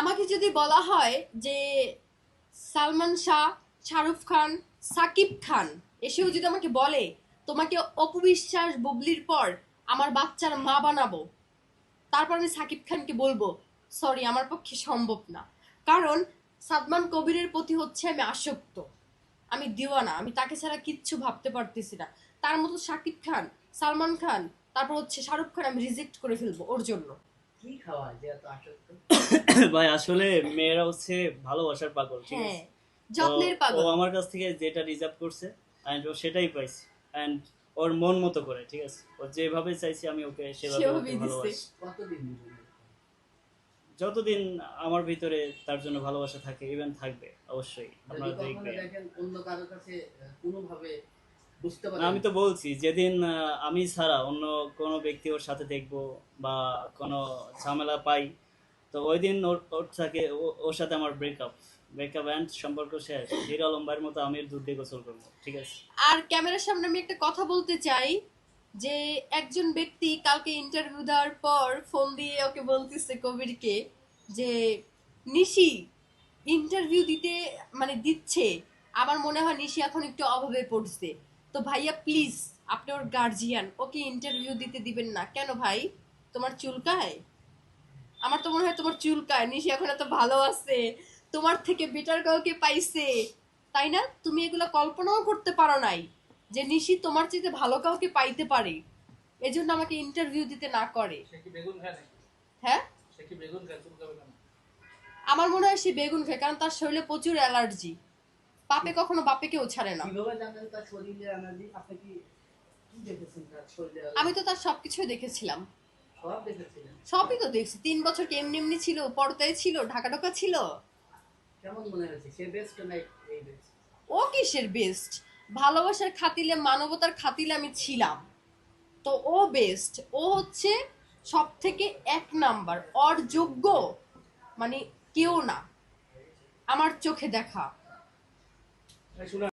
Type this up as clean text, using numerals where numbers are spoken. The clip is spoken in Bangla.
আমাকে যদি বলা হয় যে সালমান শাহ, শাহরুখ খান, সাকিব খান এসেও যদি আমাকে বলে তোমাকে অপবিশ্বাস বুবলির পর আমার বাচ্চার মা বানাবো, তারপর আমি সাকিব খানকে বলবো সরি আমার পক্ষে সম্ভব না। কারণ সাদমান কবিরের প্রতি হচ্ছে আমি আসক্ত, আমি দিওয়ানা, আমি তাকে ছাড়া কিচ্ছু ভাবতে পারতেছি না। তার মতো সাকিব খান, সালমান খান, তারপর হচ্ছে শাহরুখ খান আমি রিজেক্ট করে ফেলবো ওর জন্য। কি খাওয়া যে এত আসক্ত? ভাই আসলে মেয়েরা হচ্ছে ভালোবাসার পাগল, ঠিক হ্যাঁ, আছে? তো যত্নের ও পাগল। আমার কাছ থেকে যেটা রিজার্ভ করছে অ্যান্ড ও সেটাই পাইছে, অ্যান্ড ওর মন মতো করে, ঠিক আছে? ও যেভাবে চাইছে আমি ওকে সেভাবে ওকে সেভাবেই দিচ্ছে। ভালোবাসি। কতদিন ধরে? যতদিন আমার ভিতরে তার জন্য ভালোবাসা থাকে, ইভেন থাকবে অবশ্যই, যদি আপনারা কখনো দেখবেন। দেখেন অন্য কারোর কাছে কোনোভাবে বুঝতে না, পারেন। আমি তো বলছি যেদিন আমি ছাড়া অন্য কোনো ব্যক্তি ওর সাথে দেখবো বা কোনো ঝামেলা পাই, তো ওই দিন ওর ওর সাথে ওর সাথে আমার ব্রেকআপ ব্রেকআপ অ্যান্ড সম্পর্ক শেষ। হিরো আলম্বার মতো আমি দুধ দিয়ে গোসল করবো, ঠিক আছে? আর ক্যামেরার সামনে আমি একটা কথা বলতে চাই যে একজন ব্যক্তি কালকে ইন্টারভিউ দেওয়ার পর ফোন দিয়ে ওকে বলতেছে কবিরকে যে নিশি ইন্টারভিউ দিতে মানে দিচ্ছে, আমার মনে হয় নিশি এখন একটু অভাবে পড়ছে, তো ভাইয়া প্লিজ আপনি ওর গার্জিয়ান, ওকে ইন্টারভিউ দিতে দিবেন না কেন ভাই? তোমার চুলকায়? আমার তো মনে হয় তোমার চুলকায়, নিশি এখন এত ভালো আছে, তোমার থেকে বেটার কাউকে পাইছে, তাই না? তুমি এগুলো কল্পনাও করতে পারো নাই যে নিশি তোমার চেয়ে ভালো কাউকে পাইতে পারে, এজন্য আমাকে ইন্টারভিউ দিতে না করে। সে কি বেগুন খায় নাকি? হ্যাঁ, সে কি বেগুন খায়? চুলকাবে কেন? আমার মনে হয় সে বেগুন খায়, কারণ তার শরীরে প্রচুর অ্যালার্জি, পাপে কখনো বাপে কেউ ছাড়ে না। কিভাবে জানেন তার শরীরে এনার্জি? আপনি কি কি দেখেছেন তার শরীরে? আমি তো তার সবকিছুই দেখেছিলাম, সব দেখেছিলেন? সবই তো দেখছি, 3 বছর কি এমনি এমনি ছিল, পর্দায় ছিল, ঢাকা ঢোকা ছিল। কেমন মনে হয়েছে সে বেস্ট না এই বেস্ট? ও কিসের বেস্ট? ভালোবাসার খাতিলে, মানবতার খাতিলে আমি ছিলাম, তো ও বেস্ট, ও হচ্ছে সব থেকে 1 নাম্বার, ওর যোগ্য মানে কেউ না আমার চোখে দেখা। এই শুনে